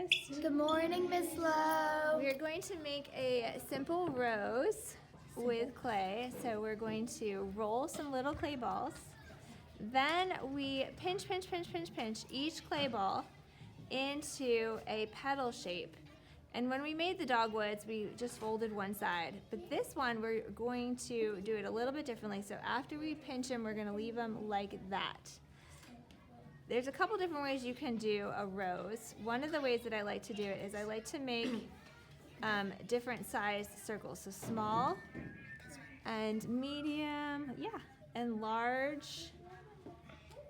Iris. Good morning, Miss Lowe. We are going to make a simple rose with clay. So we're going to roll some little clay balls. Then we pinch each clay ball into a petal shape. And when we made the dogwoods, we just folded one side. But this one, we're going to do it a little bit differently. So after we pinch them, we're going to leave them like that. There's a couple different ways you can do a rose. One of the ways that I like to do it is I like to make different sized circles. So small and medium, and large.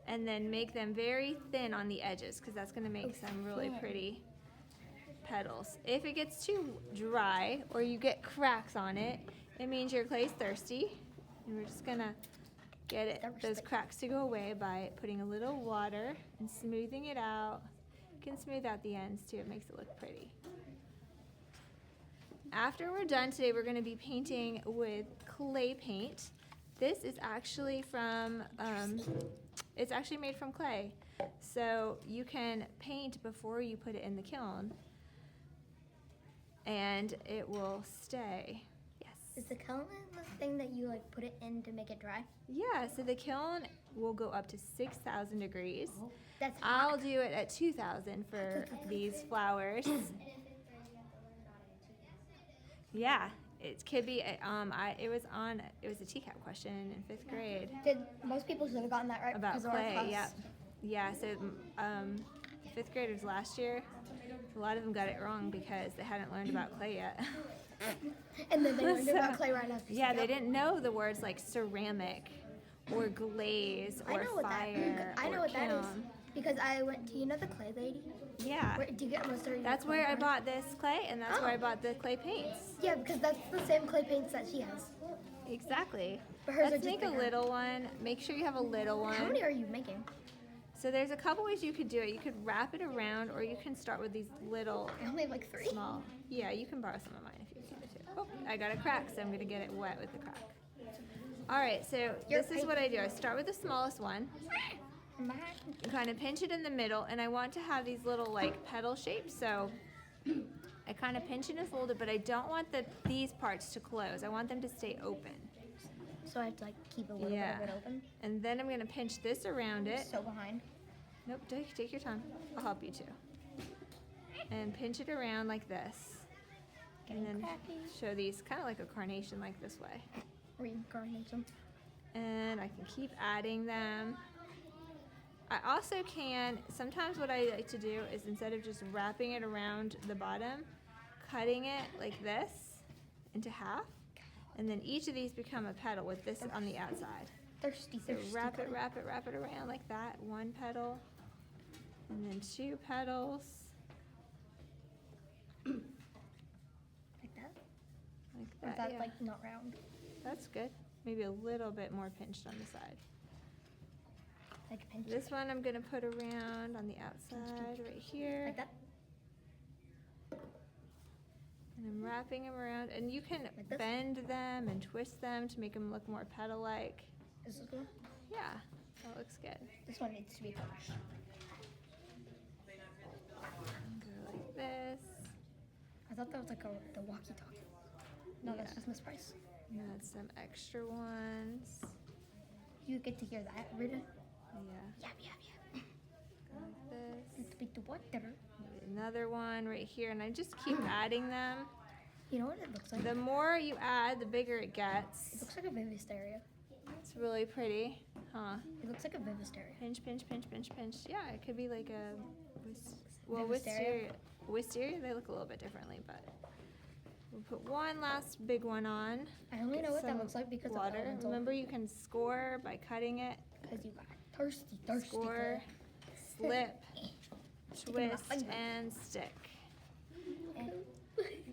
And then make them very thin on the edges because that's going to make some really pretty petals. If it gets too dry or you get cracks on it, it means your clay's thirsty. And we're just going to get those cracks to go away by putting a little water and smoothing it out. You can smooth out the ends too, it makes it look pretty. After we're done today, we're going to be painting with clay paint. This is actually from, it's actually made from clay. So you can paint before you put it in the kiln and it will stay. Is the kiln the thing that you like put it in to make it dry? Yeah, so the kiln will go up to 6,000 degrees. That's I'll do it at 2,000 for these flowers. Yeah, it could be. It was a TCAP question in 5th grade. Did most people should have gotten that right? About clay, yeah. So 5th graders last year, a lot of them got it wrong because they hadn't learned about clay yet. And then they learned about clay right after. Yeah, they didn't know the words like ceramic or glaze or fire. I know what that is because I went to the clay lady. Yeah. Where do you get most of your That's clay where I from? bought this clay, and that's where I bought the clay paints. Yeah, because that's the same clay paints that she has. Exactly. But hers are Let's just make a bigger. little one. Make sure you have a little one. How many are you making? So there's a couple ways you could do it. You could wrap it around, or you can start with these little I only have like 3. small. Yeah, you can borrow some of mine if you need to. Oh, I got a crack, so I'm gonna get it wet with the crack. All right, so this is what I do. I start with the smallest one. You kind of pinch it in the middle, and I want to have these little like petal shapes. So I kind of pinch it and fold it, but I don't want these parts to close. I want them to stay open. So I have to like keep a little bit of it open. And then I'm gonna pinch this around it. So behind. Nope, take your time. I'll help you too. And pinch it around like this. And then show these kind of like a carnation like this way. Reincarnation. And I can keep adding them. I also can, sometimes what I like to do is instead of just wrapping it around the bottom, cutting it like this into half. And then each of these become a petal with this on the outside. Thirsty. So wrap it around like that. 1 petal. And then 2 petals. Like that? Like Or is that, that like not round? That's good. Maybe a little bit more pinched on the side. Like pinch. This one I'm going to put around on the outside right here. Like that? And I'm wrapping them around. And you can this? bend them and twist them to make them look more petal-like. Is this one? Yeah, that looks good. This one needs to be polished. Go like this. I thought that was like the walkie-talkie. No, that's just Miss Price. And add some extra ones. You get to hear that, Rita? Yeah. Yeah. Go like this. It's bit the water. Maybe another one right here, and I just keep adding them. You know what it looks like? The more you add, the bigger it gets. It looks like a Vivisteria. It's really pretty, huh? It looks like a Vivisteria. Pinch. Yeah, it could be like a Wisteria? wisteria. They look a little bit differently, but we'll put one last big one on. I only know what that Some looks like because water. of elemental. Remember, you can score by cutting it. Because you got thirsty. Score, slip, twist, and stick.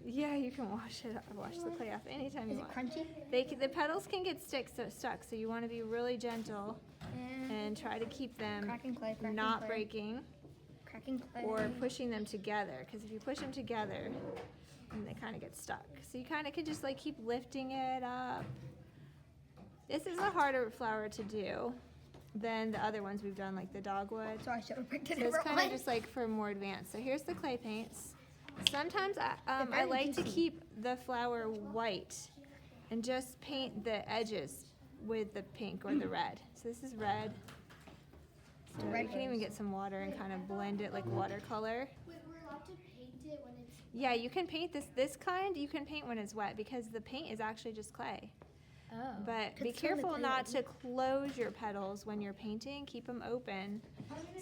Yeah, you can wash the clay off anytime you Is it want. crunchy? The petals can get stuck, so you want to be really gentle and try to keep them Cracking clay. not breaking Cracking clay. or pushing them together. Because if you push them together, then they kind of get stuck. So you kind of can just like keep lifting it up. This is a harder flower to do. than the other ones we've done, like the dogwood. So I should have picked a So it's different kind one. of just like for more advanced. So here's the clay paints. Sometimes I very like to juicy. keep the flower white and just paint the edges with the pink or the red. So this is red. So red you can even rose. get some water and kind of blend it like watercolor. Wait, we're allowed to paint it when it's. Yeah, you can paint this kind. You can paint when it's wet because the paint is actually just clay. Oh. But Could be some of the careful clay not like- to close your petals when you're painting. Keep them open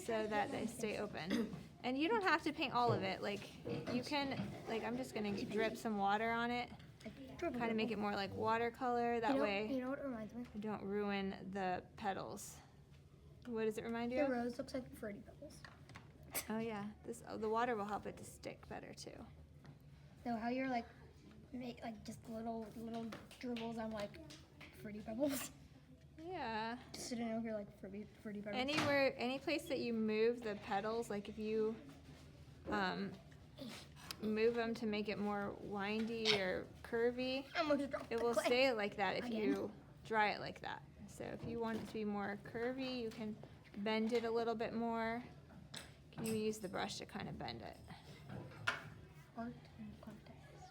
so that they stay open. And you don't have to paint all of it. Like you can, like I'm just gonna drip some water on it, kind of make it more like watercolor. That way You know what it reminds me? you don't ruin the petals. What does it remind you The of? rose looks like fruity pebbles. Oh yeah, the water will help it to stick better too. So how you're like make like just little dribbles on like fruity pebbles. Yeah. Just sitting over here like fruity pebbles. Anywhere, any place that you move the petals, like if you move them to make it more windy or curvy, I'm gonna drop it the will clay. stay like that if Again. you dry it like that. So if you want it to be more curvy, you can bend it a little bit more. You can even use the brush to kind of bend it. Art and contest.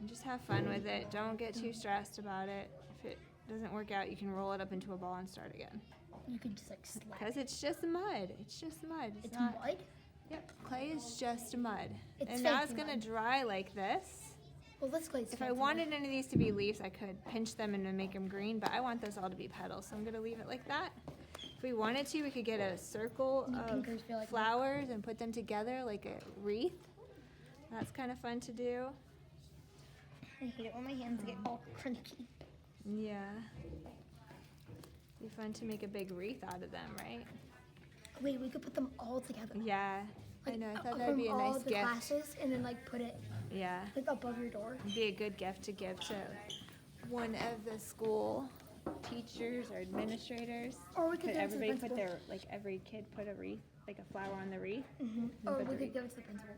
And just have fun with it. Don't get too stressed about it. If it doesn't work out, you can roll it up into a ball and start again. You can just like slap. Because it's just mud. It's just mud. It's not. mud. Yep. Clay is just mud. It's And now fake it's gonna mud. dry like this. Well, this clay's If I fancy wanted mud. any of these to be leaves, I could pinch them and make them green, but I want those all to be petals, so I'm gonna leave it like that. If we wanted to, we could get a circle The of pinkers feel like flowers and put them together like a wreath. That's kind of fun to do. I hate it when my hands get all crunchy. Yeah. Be fun to make a big wreath out of them, right? Wait, we could put them all together. Yeah. I Like, know. I thought from that'd be a all nice the gift. classes, and then like put it Yeah. like above your door. It'd be a good gift to give to one of the school teachers or administrators. Or we could Put give it to the everybody put principal. their, like every kid put a wreath, like a flower on the wreath. Mm-hmm. and Or put we the could give it to the principal.